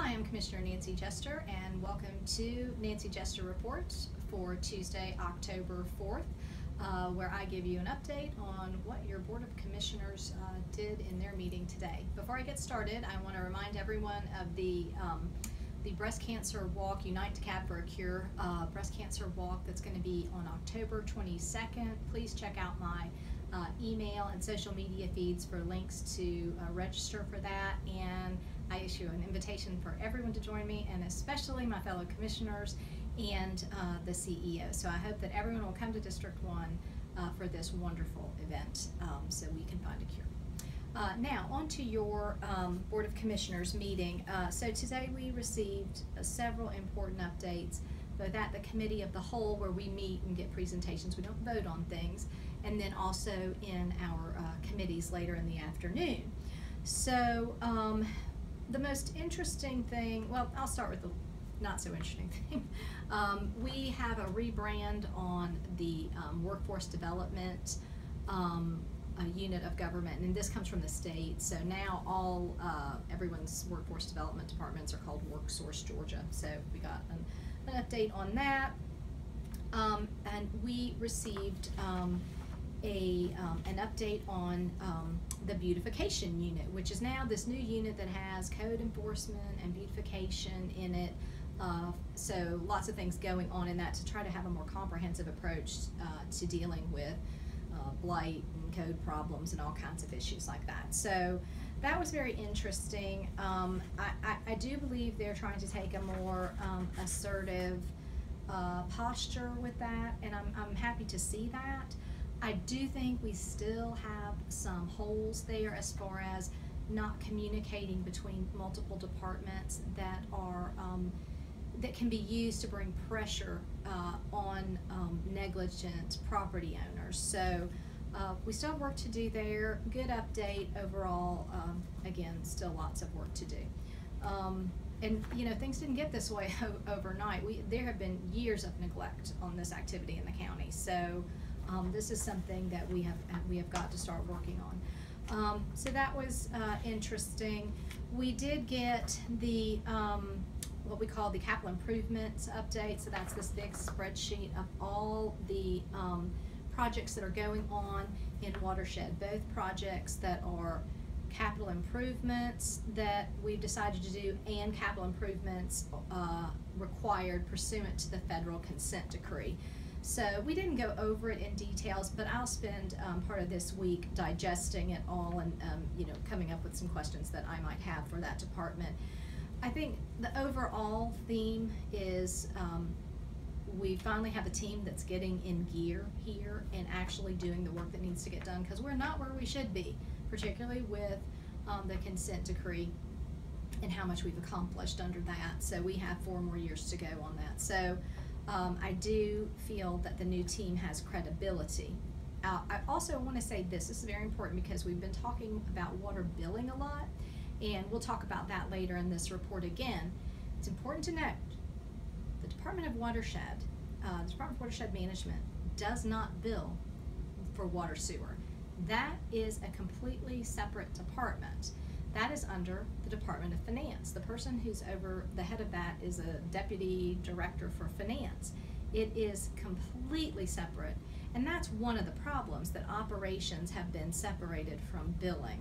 Hi, I'm Commissioner Nancy Jester, and welcome to Nancy Jester Reports for Tuesday, October 4th, where I give you an update on what your Board of Commissioners did in their meeting today. Before I get started, I want to remind everyone of the Breast Cancer Walk, Unite DeKalb for a Cure breast cancer walk that's going to be on October 22nd. Please check out my email and social media feeds for links to register for that, and I issue an invitation for everyone to join me, and especially my fellow commissioners and the CEO. So I hope that everyone will come to District 1 for this wonderful event so we can find a cure. Now, on to your Board of Commissioners meeting. So today we received several important updates, both at the Committee of the Whole, where we meet and get presentations. We don't vote on things, and then also in our committees later in the afternoon. So the most interesting thing, well, I'll start with the not so interesting thing. We have a rebrand on the workforce development unit of government, and this comes from the state. So now everyone's workforce development departments are called WorkSource Georgia. So we got an update on that, and we received an update on the beautification unit, which is now this new unit that has code enforcement and beautification in it. So lots of things going on in that to try to have a more comprehensive approach to dealing with blight and code problems and all kinds of issues like that. So that was very interesting. I do believe they're trying to take a more assertive posture with that, and I'm happy to see that. I do think we still have some holes there as far as not communicating between multiple departments that are that can be used to bring pressure on negligent property owners. So we still have work to do there. Good update overall. Again, still lots of work to do. And you know, things didn't get this way overnight. There have been years of neglect on this activity in the county. So this is something that we have got to start working on. So that was interesting. We did get the what we call the capital improvements update. So that's this big spreadsheet of all the projects that are going on in watershed, both projects that are capital improvements that we've decided to do and capital improvements required pursuant to the federal consent decree. So we didn't go over it in details, but I'll spend part of this week digesting it all and you know, coming up with some questions that I might have for that department. I think the overall theme is we finally have a team that's getting in gear here and actually doing the work that needs to get done, because we're not where we should be, particularly with the consent decree and how much we've accomplished under that. So we have 4 more years to go on that. So I do feel that the new team has credibility. I also want to say this is very important because we've been talking about water billing a lot, and we'll talk about that later in this report again. It's important to note the Department of Watershed, the Department of Watershed Management does not bill for water sewer. That is a completely separate department. That is under the Department of Finance. The person who's over the head of that is a deputy director for finance. It is completely separate, and that's one of the problems, that operations have been separated from billing.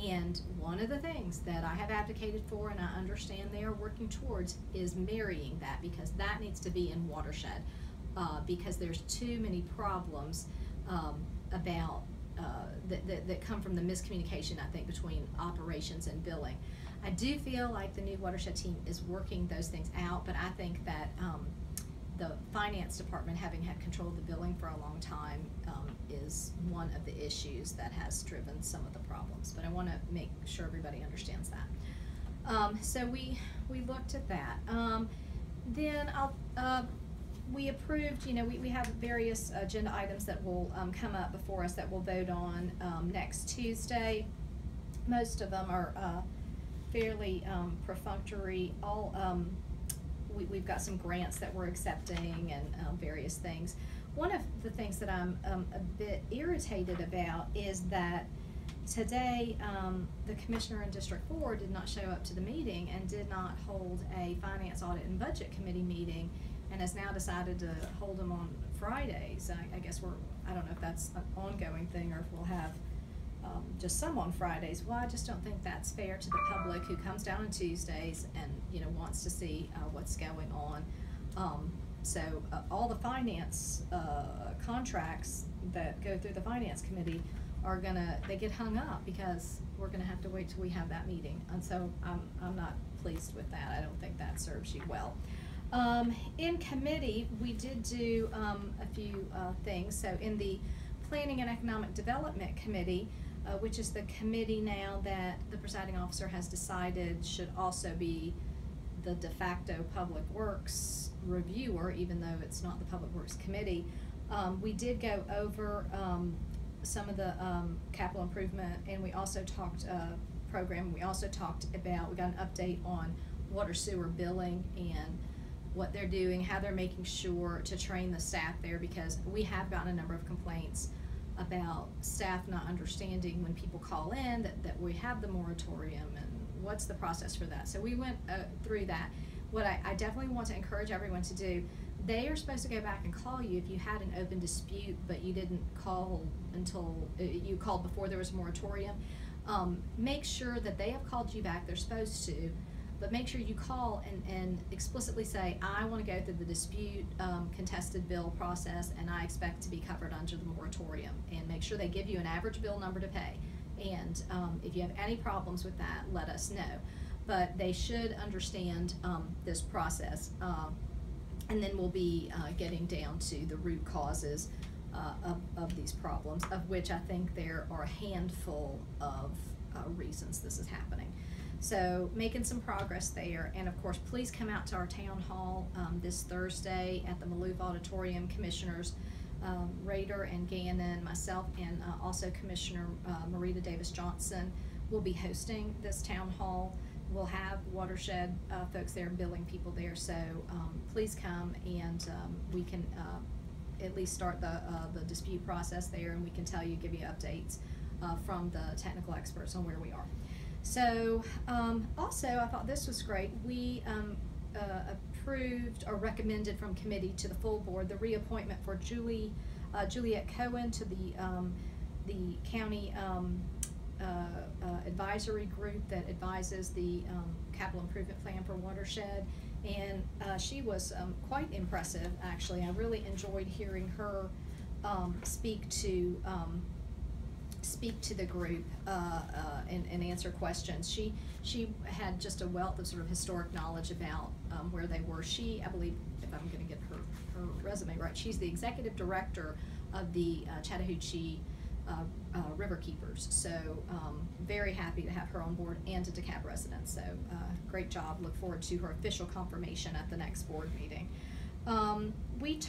And one of the things that I have advocated for, and I understand they are working towards, is marrying that, because that needs to be in watershed, because there's too many problems about that come from the miscommunication, I think, between operations and billing. I do feel like the new watershed team is working those things out, but I think that the finance department, having had control of the billing for a long time, is one of the issues that has driven some of the problems. But I want to make sure everybody understands that. So we looked at that. Then we approved, you know, we have various agenda items that will come up before us that we'll vote on next Tuesday. Most of them are fairly perfunctory. We've got some grants that we're accepting and various things. One of the things that I'm a bit irritated about is that today, the commissioner in District 4 did not show up to the meeting and did not hold a Finance, Audit, and Budget Committee meeting, and has now decided to hold them on Fridays. I guess I don't know if that's an ongoing thing or if we'll have just some on Fridays. Well, I just don't think that's fair to the public who comes down on Tuesdays and, you know, wants to see what's going on. So all the finance contracts that go through the Finance Committee they get hung up because we're gonna have to wait till we have that meeting. And so I'm not pleased with that. I don't think that serves you well. In committee, we did do a few things. So in the Planning and Economic Development Committee, which is the committee now that the presiding officer has decided should also be the de facto Public Works reviewer, even though it's not the Public Works Committee. We did go over some of the capital improvement, and we also talked program. We also talked about, we got an update on water sewer billing and what they're doing, how they're making sure to train the staff there, because we have gotten a number of complaints about staff not understanding when people call in that we have the moratorium and what's the process for that. So we went through that. What I definitely want to encourage everyone to do, they are supposed to go back and call you if you had an open dispute, but you didn't call until you called before there was a moratorium. Make sure that they have called you back. They're supposed to, but make sure you call and explicitly say, I want to go through the dispute contested bill process, and I expect to be covered under the moratorium, and make sure they give you an average bill number to pay. And if you have any problems with that, let us know. But they should understand this process, and then we'll be getting down to the root causes of these problems, of which I think there are a handful of reasons this is happening. So making some progress there, and of course please come out to our town hall this Thursday at the Maloof Auditorium. Commissioners Rader and Gannon, myself, and also Commissioner Marita Davis Johnson will be hosting this town hall. We'll have watershed folks there, billing people there, so please come, and we can at least start the dispute process there, and we can give you updates from the technical experts on where we are. So also, I thought this was great. We approved or recommended from committee to the full board the reappointment for Juliet Cohen to the county advisory group that advises the capital improvement plan for watershed, and she was quite impressive, actually. I really enjoyed hearing her speak to the group and answer questions. She had just a wealth of sort of historic knowledge about where they were. She, I believe, if I'm going to get her resume right, she's the executive director of the Chattahoochee River Keepers. So very happy to have her on board, and a DeKalb resident. So great job. Look forward to her official confirmation at the next board meeting. We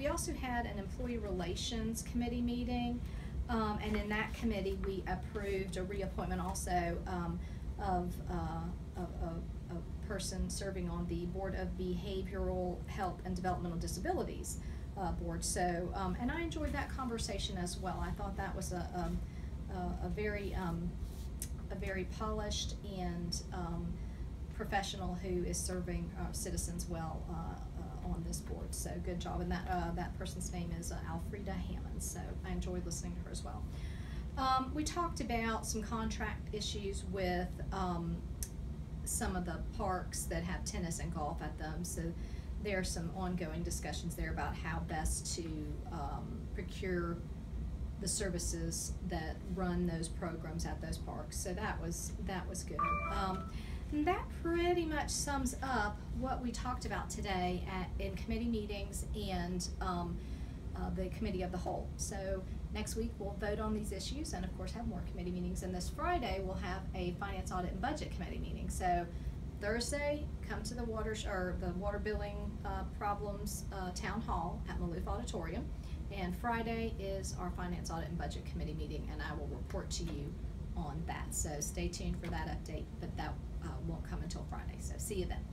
also had an employee relations committee meeting. And in that committee, we approved a reappointment also of a person serving on the Board of Behavioral Health and Developmental Disabilities board. So, and I enjoyed that conversation as well. I thought that was a very polished and professional who is serving citizens well on this board. So good job. And that person's name is Alfreda Hammond. So I enjoyed listening to her as well. We talked about some contract issues with some of the parks that have tennis and golf at them. So there are some ongoing discussions there about how best to procure the services that run those programs at those parks. So that was good. And that pretty much sums up what we talked about today in committee meetings and the committee of the whole. So next week we'll vote on these issues and of course have more committee meetings. And this Friday we'll have a Finance, Audit, and Budget Committee meeting. So Thursday, come to the water billing problems town hall at Maloof Auditorium. And Friday is our Finance, Audit, and Budget Committee meeting, and I will report to you on that. So stay tuned for that update, but that won't come until Friday. So see you then.